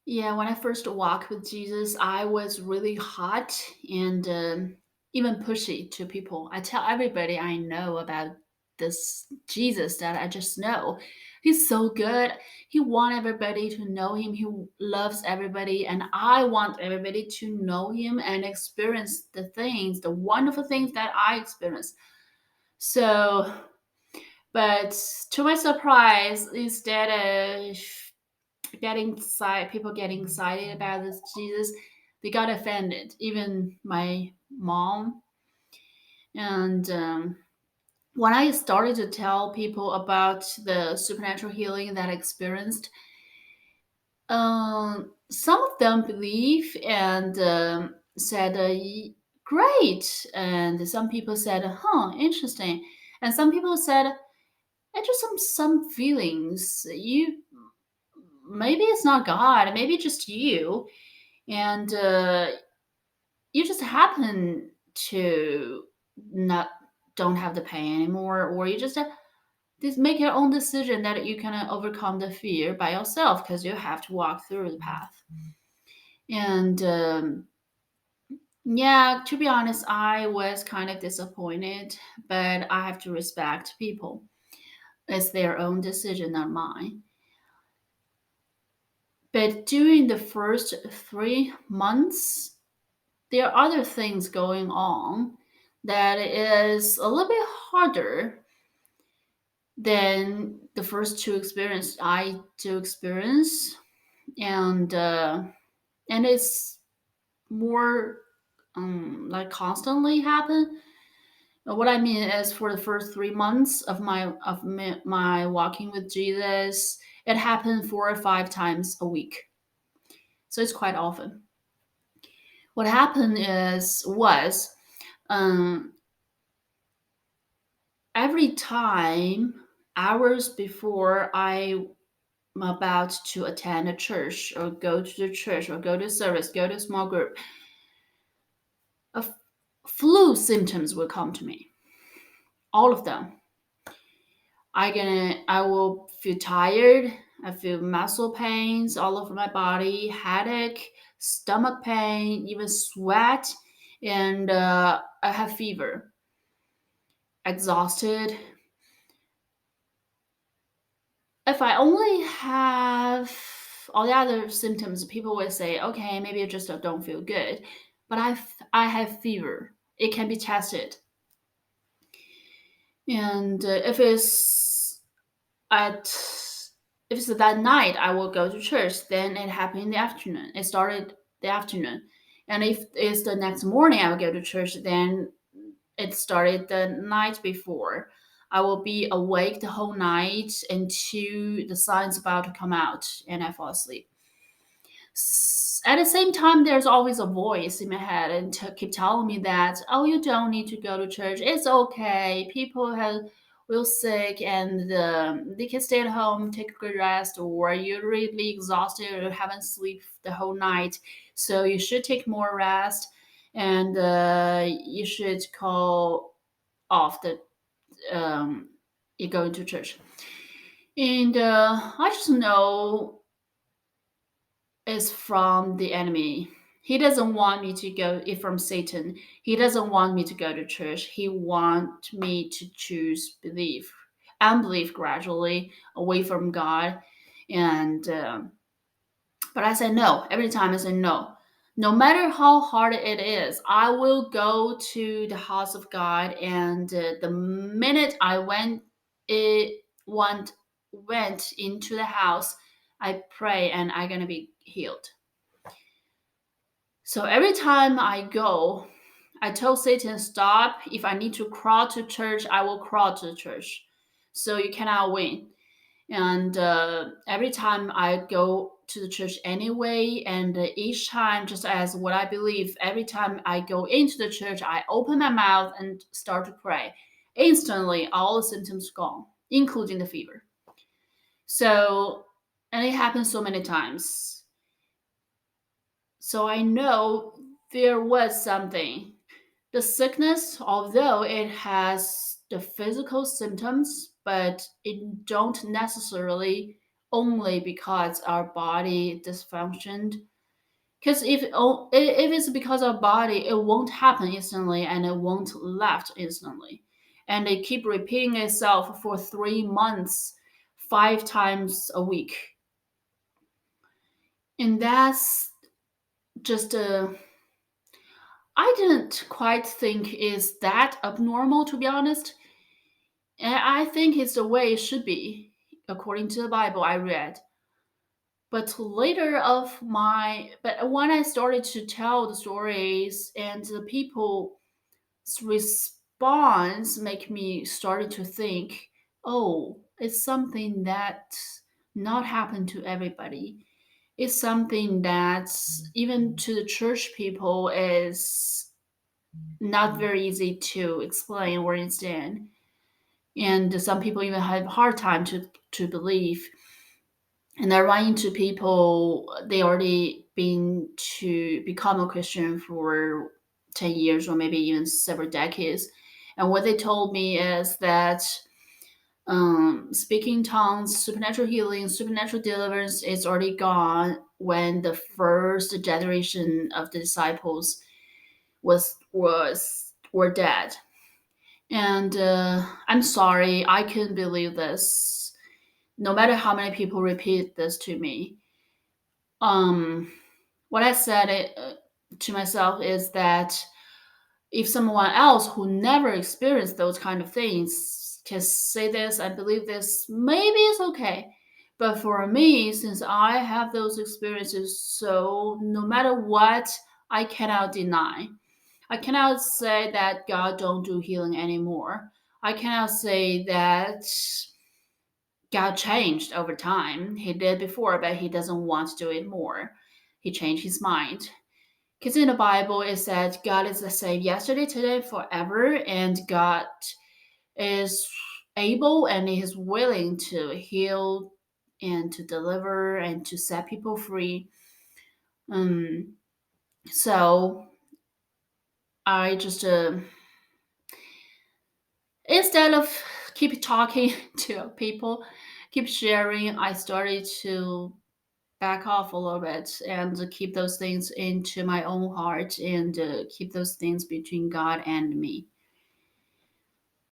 Yeah, when I first walked with Jesus, I was really hot and even pushy to people. I tell everybody I know about this Jesus that I just know. He's so good. He wants everybody to know him. He loves everybody, and I want everybody to know him and experience the things, the wonderful things that I experience. So, but to my surprise, instead of people getting excited about this Jesus, they got offended. Even my mom. And when I started to tell people about the supernatural healing that I experienced, some of them believe and said, "Great," and some people said, "Huh, interesting," and some people said, "I just some feelings. You maybe it's not God, maybe just you." And you just happen to not don't have the pain anymore, or you just make your own decision that you can overcome the fear by yourself because you have to walk through the path. And yeah, to be honest, I was kind of disappointed, but I have to respect people. It's their own decision, not mine. But during the first 3 months, there are other things going on that is a little bit harder than the first two experience I do experience, and it's more like constantly happen. What I mean is, for the first 3 months of my walking with Jesus, it happened 4 or 5 times a week, so it's quite often. What happened is was um, every time, hours before I'm about to attend a church or go to the church or go to service, go to a small group, a flu symptoms will come to me. All of them. I will feel tired. I feel muscle pains all over my body, headache, stomach pain, even sweat, and I have fever, exhausted. If I only have all the other symptoms, people will say, okay, maybe you just don't feel good. But I have fever. It can be tested. And at if it's that night, I will go to church. Then it happened in the afternoon. It started the afternoon. And if it's the next morning, I will go to church. Then it started the night before. I will be awake the whole night until the sun's about to come out and I fall asleep. At the same time, there's always a voice in my head and keep telling me that, oh, you don't need to go to church. It's okay. People have will sick and they can stay at home, take a good rest, or you're really exhausted or haven't sleep the whole night, so you should take more rest and you should call off the you going to church. And I just know it's from the enemy. He doesn't want me to go it from Satan. He doesn't want me to go to church. He wants me to choose belief, unbelief gradually away from God. And but I said no. Every time I say no. No matter how hard it is, I will go to the house of God. And the minute I it went went into the house, I pray and I'm gonna be healed. So every time I go, I tell Satan, stop. If I need to crawl to church, I will crawl to church. So you cannot win. And every time I go to the church anyway, and each time, just as what I believe, every time I go into the church, I open my mouth and start to pray. Instantly, all the symptoms gone, including the fever. So, and it happens so many times. So I know there was something. The sickness, although it has the physical symptoms, but it don't necessarily only because our body dysfunctioned. Because if it's because of body, it won't happen instantly and it won't last instantly, and it keep repeating itself for 3 months, 5 times a week, and that's just I didn't quite think is that abnormal, to be honest. And I think it's the way it should be according to the Bible I read. But when I started to tell the stories and the people's response make me started to think, oh, it's something that not happened to everybody. It's something that even to the church people is not very easy to explain or understand. And some people even have a hard time to believe. And I run into people, they already been to become a Christian for 10 years or maybe even several decades. And what they told me is that speaking tongues, supernatural healing, supernatural deliverance is already gone when the first generation of the disciples were dead. And I'm sorry, I couldn't believe this. No matter how many people repeat this to me, um, what I said to myself is that if someone else who never experienced those kind of things can say this and believe this, maybe it's okay. But for me, since I have those experiences, so no matter what, I cannot deny. I cannot say that God don't do healing anymore. I cannot say that God changed over time. He did before, but he doesn't want to do it more. He changed his mind. Because in the Bible, it said God is the same yesterday, today, forever, and God is able and He is willing to heal and to deliver and to set people free. Um, so I just instead of keep talking to people, keep sharing, I started to back off a little bit and keep those things into my own heart and keep those things between God and me.